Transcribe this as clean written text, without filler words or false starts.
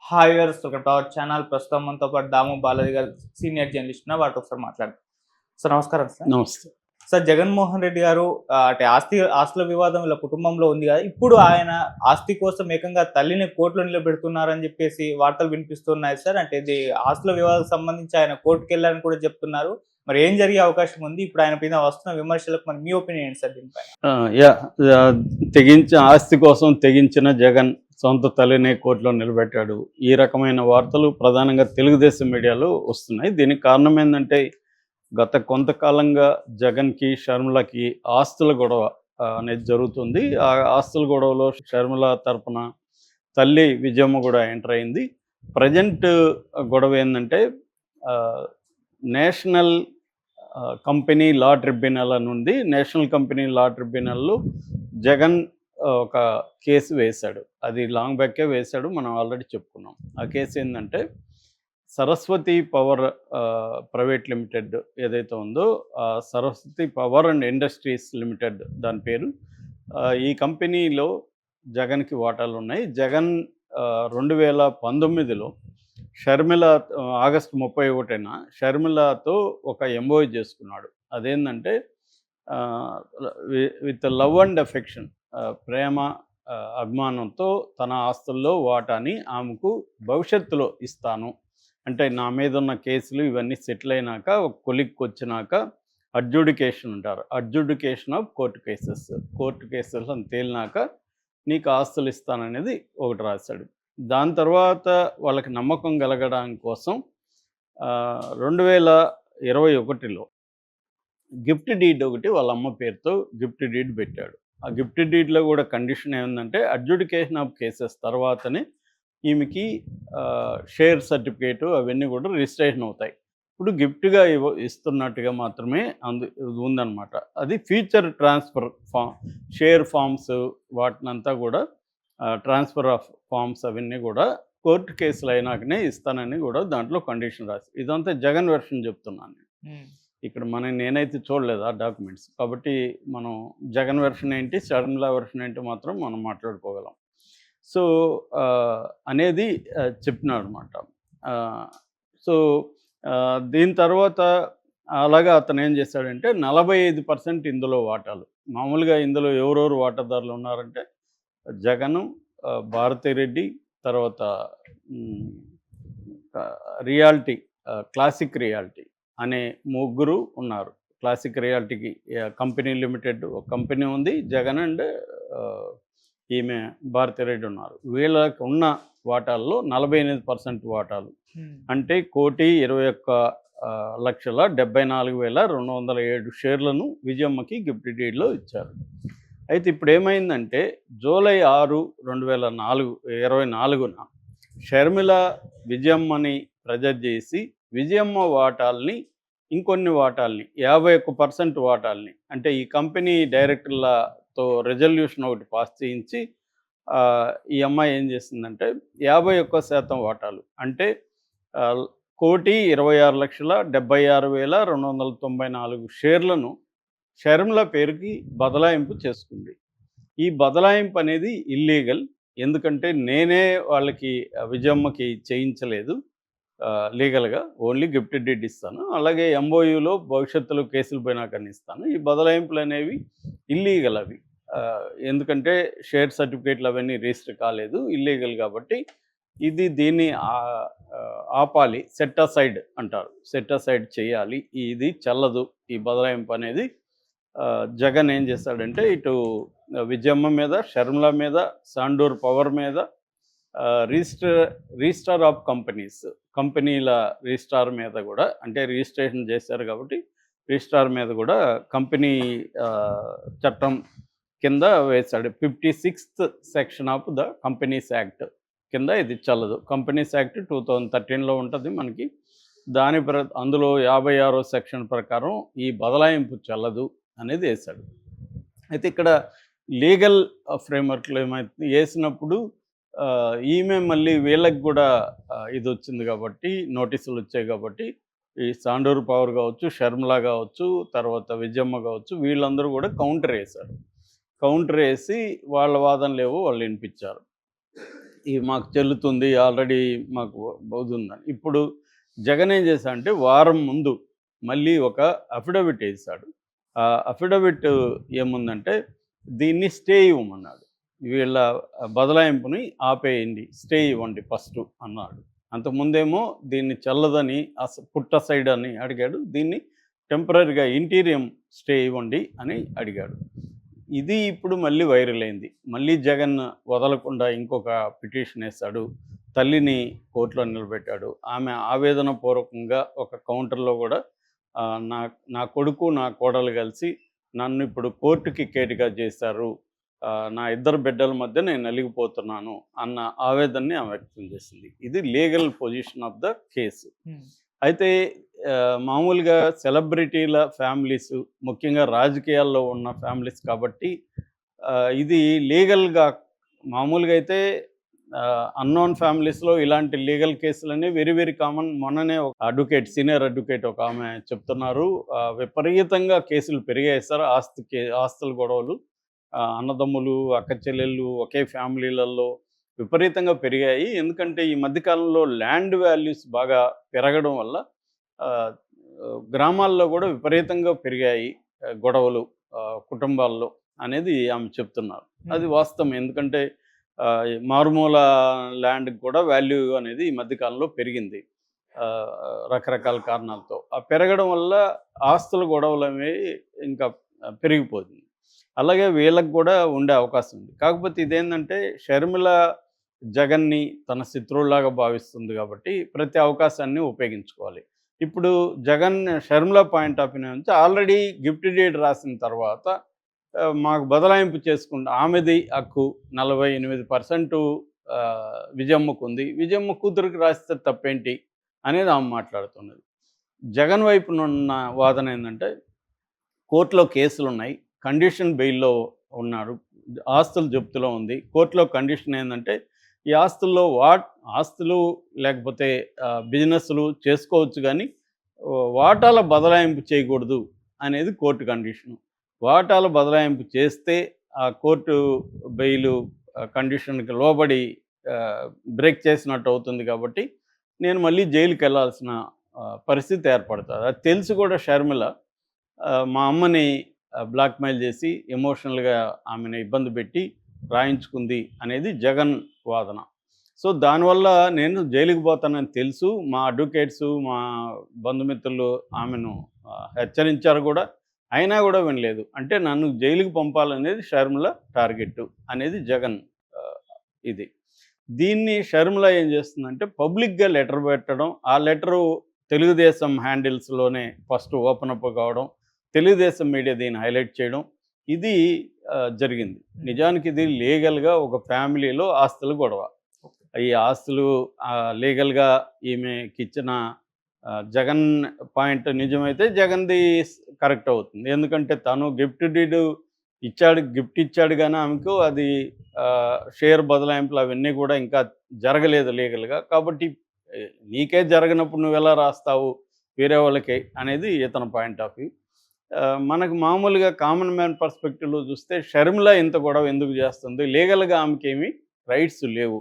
Hi viewers, welcome to our channel. ప్రస్తుతం మనతో పాటు దాము బాలాజీ గారు సీనియర్ జర్నలిస్ట్ ఉన్నారు. వారితో ఒకసారి మాట్లాడదాం. సార్ నమస్కారం సార్. నమస్తే. సార్, జగన్మోహన్ రెడ్డి గారు అంటే ఆస్తుల వివాదం ఇలా కుటుంబంలో ఉంది కదా. ఇప్పుడు ఆయన ఆస్తి కోసం ఏకంగా తల్లిని కోర్టులో నిలబెడుతున్నారని చెప్పేసి వార్తలు వినిపిస్తున్నాయి సార్. అంటే ఇది ఆస్తుల వివాదం సంబంధించి ఆయన కోర్టుకు వెళ్ళారని కూడా చెప్తున్నారు. మరి ఏం జరిగే అవకాశం ఉంది? ఇప్పుడు ఆయన పైన వస్తున్న విమర్శలకు మరి మీ ఒపీనియన్ ఏంటి సార్ దీనిపైన? తెగించిన ఆస్తి కోసం తెగించిన జగన్ సొంత తల్లిని కోర్టులో నిలబెట్టాడు. ఈ రకమైన వార్తలు ప్రధానంగా తెలుగుదేశం మీడియాలో వస్తున్నాయి. దీనికి కారణం ఏంటంటే గత కొంతకాలంగా జగన్కి షర్మిలకి ఆస్తుల గొడవ అనేది జరుగుతుంది. ఆ ఆస్తుల గొడవలో షర్మిల తరపున తల్లి విజయమ్మ కూడా ఎంటర్ అయింది. ప్రజెంట్ గొడవ ఏంటంటే నేషనల్ కంపెనీ లా ట్రిబ్యునల్ అని ఉంది. నేషనల్ కంపెనీ లా ట్రిబ్యునల్లో జగన్ ఒక కేసు వేశాడు. అది లాంగ్ బ్యాకే వేశాడు, మనం ఆల్రెడీ చెప్పుకున్నాం. ఆ కేసు ఏంటంటే సరస్వతి పవర్ ప్రైవేట్ లిమిటెడ్ ఏదైతే ఉందో Saraswati power and industries limited దాని పేరు. ఈ కంపెనీలో జగన్కి వాటాలు ఉన్నాయి. జగన్ 2019లో షర్మిల ఆగస్టు 31న షర్మిలతో ఒక ఎంఓయూ చేసుకున్నాడు. అదేంటంటే విత్ లవ్ అండ్ అఫెక్షన్, ప్రేమ అభిమానంతో తన ఆస్తుల్లో వాటాని ఆమెకు భవిష్యత్తులో ఇస్తాను అంటే, నా మీద ఉన్న కేసులు ఇవన్నీ సెటిల్ అయినాక ఒక కొలిక్కి వచ్చినాక అడ్జుడికేషన్ అంటారు, అడ్జుడికేషన్ ఆఫ్ కోర్టు కేసెస్ అని తేలినాక నీకు ఆస్తులు ఇస్తాననేది ఒకటి రాశాడు. దాని తర్వాత వాళ్ళకి నమ్మకం కలగడానికి కోసం 2021లో గిఫ్ట్ డీడ్ ఒకటి వాళ్ళ అమ్మ పేరుతో గిఫ్ట్ డీడ్ పెట్టాడు. ఆ గిఫ్ట్ డీడ్లో కూడా కండిషన్ ఏముందంటే అడ్జుడికేషన్ ఆఫ్ కేసెస్ తర్వాతనే ఈమెకి షేర్ సర్టిఫికేటు అవన్నీ కూడా రిజిస్ట్రేషన్ అవుతాయి. ఇప్పుడు గిఫ్ట్గా ఇస్తున్నట్టుగా మాత్రమే ఉందన్నమాట. అది ఫ్యూచర్ ట్రాన్స్ఫర్ షేర్ ఫామ్స్ వాటినంతా కూడా ట్రాన్స్ఫర్ ఆఫ్ ఫామ్స్ అవన్నీ కూడా కోర్టు కేసులు అయినాకనే ఇస్తానని కూడా దాంట్లో కండిషన్ రాసి, ఇదంతా జగన్ వెర్షన్ చెప్తున్నాను నేను. ఇక్కడ నేనైతే చూడలేదు ఆ డాక్యుమెంట్స్, కాబట్టి మనం జగన్ వెర్షన్ ఏంటి, షర్మిల వెర్షన్ ఏంటి మాత్రం మనం మాట్లాడుకోగలం. సో అనేది చెప్పినాడు అనమాట. సో దీని తర్వాత అలాగా అతను ఏం చేశాడంటే 45% ఇందులో వాటాలు. మామూలుగా ఇందులో ఎవరెవరు వాటాదారులు ఉన్నారంటే జగను, భారతిరెడ్డి, తర్వాత రియాల్టీ, క్లాసిక్ రియాల్టీ అనే ముగ్గురు ఉన్నారు. క్లాసిక్ రియాల్టీకి కంపెనీ లిమిటెడ్ ఒక కంపెనీ ఉంది, జగన్ అండ్ ఈమె భారతిరెడ్డి ఉన్నారు. వీళ్ళకి ఉన్న వాటాల్లో 48% వాటాలు అంటే 1,21,74,207 షేర్లను విజయమ్మకి గిఫ్ట్ డీడ్లో ఇచ్చారు. అయితే ఇప్పుడు ఏమైందంటే జూలై 6, 2024న షర్మిల విజయమ్మని ప్రెజర్ చేసి విజయమ్మ వాటాల్ని, ఇంకొన్ని వాటాల్ని 51% వాటాల్ని, అంటే ఈ కంపెనీ డైరెక్టర్లతో రెజల్యూషన్ ఒకటి పాస్ చేయించి ఈ అమ్మాయి ఏం చేసిందంటే 51% వాటాలు అంటే 1,26,76,294 షేర్లను షర్మిల పేరుకి బదలాయింపు చేసుకుంది. ఈ బదలాయింపు అనేది ఇల్లీగల్. ఎందుకంటే నేనే వాళ్ళకి విజయమ్మకి చేయించలేదు లీగల్గా, ఓన్లీ గిఫ్ట్ డీడ్ ఇస్తాను, అలాగే ఎంఓయూలో భవిష్యత్తులో కేసులు పోయినాక ఇస్తాను. ఈ బదలాయింపులు అనేవి ఇల్లీగల్. అవి ఎందుకంటే షేర్ సర్టిఫికేట్లు అవన్నీ రిజిస్టర్ కాలేదు, ఇల్లీగల్. కాబట్టి దీన్ని ఆపాలి, సెట్ అసైడ్ అంటారు, సెట్ అసైడ్ చేయాలి, ఇది చెల్లదు ఈ బదలాయింపు అనేది. జగన్ ఏం చేశాడంటే ఇటు విజయమ్మ మీద, షర్మిల మీద, సాండూర్ పవర్ మీద, రిజిస్ట్రార్ ఆఫ్ కంపెనీల రిజిస్ట్రార్ మీద కూడా, అంటే రిజిస్ట్రేషన్ చేశారు కాబట్టి రిజిస్ట్రార్ మీద కూడా కంపెనీ చట్టం కింద వేశాడు. 56th section of the companies act కింద ఇది చల్లదు. కంపెనీస్ యాక్ట్ 2013లో ఉంటుంది మనకి. అందులో 56వ సెక్షన్ ప్రకారం ఈ బదలాయింపు చల్లదు అనేది వేశాడు. అయితే ఇక్కడ లీగల్ ఫ్రేమ్వర్క్లో ఏమైతే వేసినప్పుడు ఈమె మళ్ళీ వీళ్ళకి కూడా ఇది వచ్చింది కాబట్టి, నోటీసులు వచ్చాయి కాబట్టి, ఈ సాండూరు పవర్ కావచ్చు, షర్మిల కావచ్చు, తర్వాత విజయమ్మ కావచ్చు, వీళ్ళందరూ కూడా కౌంటర్ వేశారు. కౌంటర్ వేసి వాళ్ళ వాదనలు ఏవో వాళ్ళు వినిపించారు. ఇది మాకు చెల్లుతుంది, ఆల్రెడీ మాకు అవుతుందని. ఇప్పుడు జగన్ ఏం చేశాడంటే వారం ముందు మళ్ళీ ఒక అఫిడవిట్ వేశాడు. ఆ అఫిడవిట్ ఏముందంటే దీన్ని స్టే ఇవ్వమన్నాడు. వీళ్ళ బదలాయింపుని ఆపేయండి, స్టే ఇవ్వండి ఫస్టు అన్నాడు. అంతకుముందేమో దీన్ని చెల్లదని పుట్ట సైడ్ అని అడిగాడు. దీన్ని టెంపరరీగా ఇంటీరియం స్టే ఇవ్వండి అని అడిగాడు. ఇది ఇప్పుడు మళ్ళీ వైరల్ అయింది. మళ్ళీ జగన్ వదలకుండా ఇంకొక పిటిషన్ వేశాడు. తల్లిని కోర్టులో నిలబెట్టాడు. ఆమె ఆవేదన పూర్వకంగా ఒక కౌంటర్లో కూడా నా నా కొడుకు నా కోడలు కలిసి నన్ను ఇప్పుడు కోర్టుకి కేటుగా చేశారు, నా ఇద్దరు బిడ్డల మధ్య నేను నలిగిపోతున్నాను అన్న ఆవేదనని ఆమె వ్యక్తం చేసింది. ఇది legal position of the case. అయితే మామూలుగా సెలబ్రిటీల ఫ్యామిలీస్, ముఖ్యంగా రాజకీయాల్లో ఉన్న ఫ్యామిలీస్ కాబట్టి ఇది లీగల్గా మామూలుగా అయితే అన్నోన్ ఫ్యామిలీస్లో ఇలాంటి లీగల్ కేసులన్నీ వెరీ వెరీ కామన్. మొన్ననే ఒక అడ్వకేట్, సీనియర్ అడ్వకేట్ ఒక ఆమె చెప్తున్నారు, విపరీతంగా కేసులు పెరిగాయి సార్, ఆస్తుల గొడవలు, అన్నదమ్ములు అక్క చెల్లెళ్ళు ఒకే ఫ్యామిలీలలో విపరీతంగా పెరిగాయి. ఎందుకంటే ఈ మధ్యకాలంలో ల్యాండ్ వాల్యూస్ బాగా పెరగడం వల్ల గ్రామాల్లో కూడా విపరీతంగా పెరిగాయి గొడవలు కుటుంబాల్లో అనేది ఆమె చెప్తున్నారు. అది వాస్తవం. ఎందుకంటే మారుమూల ల్యాండ్కి కూడా వాల్యూ అనేది ఈ మధ్యకాలంలో పెరిగింది రకరకాల కారణాలతో. ఆ పెరగడం వల్ల ఆస్తుల గొడవలు అనేవి ఇంకా పెరిగిపోతుంది. అలాగే వీళ్ళకి కూడా ఉండే అవకాశం ఉంది. కాకపోతే ఇదేంటంటే షర్మిల జగన్ని తన శత్రువులాగా భావిస్తుంది కాబట్టి ప్రతి అవకాశాన్ని ఉపయోగించుకోవాలి. ఇప్పుడు Jagan Sharmila point of view నుంచి ఆల్రెడీ గిఫ్ట్ డీడ్ రాసిన తర్వాత మాకు బదలాయింపు చేసుకుంటా, ఆమెది హక్కు 48% విజయమ్మకు ఉంది, విజయమ్మ కూతురికి రాస్తే తప్పేంటి అనేది ఆమె మాట్లాడుతున్నది. జగన్ వైపునున్న వాదన ఏంటంటే కోర్టులో కేసులు ఉన్నాయి, కండిషన్ బెయిల్లో ఉన్నాడు, ఆస్తులు జప్తులో ఉంది. కోర్టులో కండిషన్ ఏంటంటే ఈ ఆస్తుల్లో ఆస్తులు లేకపోతే బిజినెస్లు చేసుకోవచ్చు కానీ వాటాల బదలాయింపు చేయకూడదు అనేది కోర్టు కండిషను. వాటాల బదలాయింపు చేస్తే ఆ కోర్టు బెయిలు కండిషన్కి లోబడి బ్రేక్ చేసినట్టు అవుతుంది కాబట్టి నేను మళ్ళీ జైలుకి వెళ్ళాల్సిన పరిస్థితి ఏర్పడుతుంది. అది తెలిసి కూడా షర్మిల మా అమ్మని బ్లాక్మెయిల్ చేసి ఎమోషనల్గా ఆమెను ఇబ్బంది పెట్టి రాయించుకుంది అనేది జగన్ వాదన. సో దానివల్ల నేను జైలుకి పోతానని తెలుసు, మా అడ్వకేట్స్ మా బంధుమిత్రులు ఆమెను హెచ్చరించారు కూడా, అయినా కూడా వినలేదు. అంటే నన్ను జైలుకి పంపాలనేది షర్మిల టార్గెట్ అనేది జగన్ ఇది. దీన్ని షర్మిల ఏం చేస్తుందంటే పబ్లిక్గా లెటర్ పెట్టడం, ఆ లెటరు తెలుగుదేశం హ్యాండిల్స్లోనే ఫస్ట్ ఓపెన్ అప్ కావడం, తెలుగుదేశం మీడియా దీన్ని హైలైట్ చేయడం, ఇది జరిగింది. నిజానికి ఇది లీగల్గా ఒక ఫ్యామిలీలో ఆస్తులు గొడవ. ఈ ఆస్తులు లీగల్గా ఈమెకి ఇచ్చిన జగన్ పాయింట్ నిజమైతే జగన్ది కరెక్ట్ అవుతుంది. ఎందుకంటే తను గిఫ్ట్ ఇచ్చాడు కానీ ఆమెకు అది షేర్ బదలాయింపులు అవన్నీ కూడా ఇంకా జరగలేదు లీగల్గా. కాబట్టి నీకే జరగనప్పుడు నువ్వు ఎలా రాస్తావు వేరే వాళ్ళకి అనేది ఇతని పాయింట్ ఆఫ్ వ్యూ. మనకు మామూలుగా కామన్ మ్యాన్ పర్స్పెక్టివ్లో చూస్తే షర్మిల ఇంత గొడవ ఎందుకు చేస్తుంది? లీగల్గా ఆమెకేమీ రైట్స్ లేవు.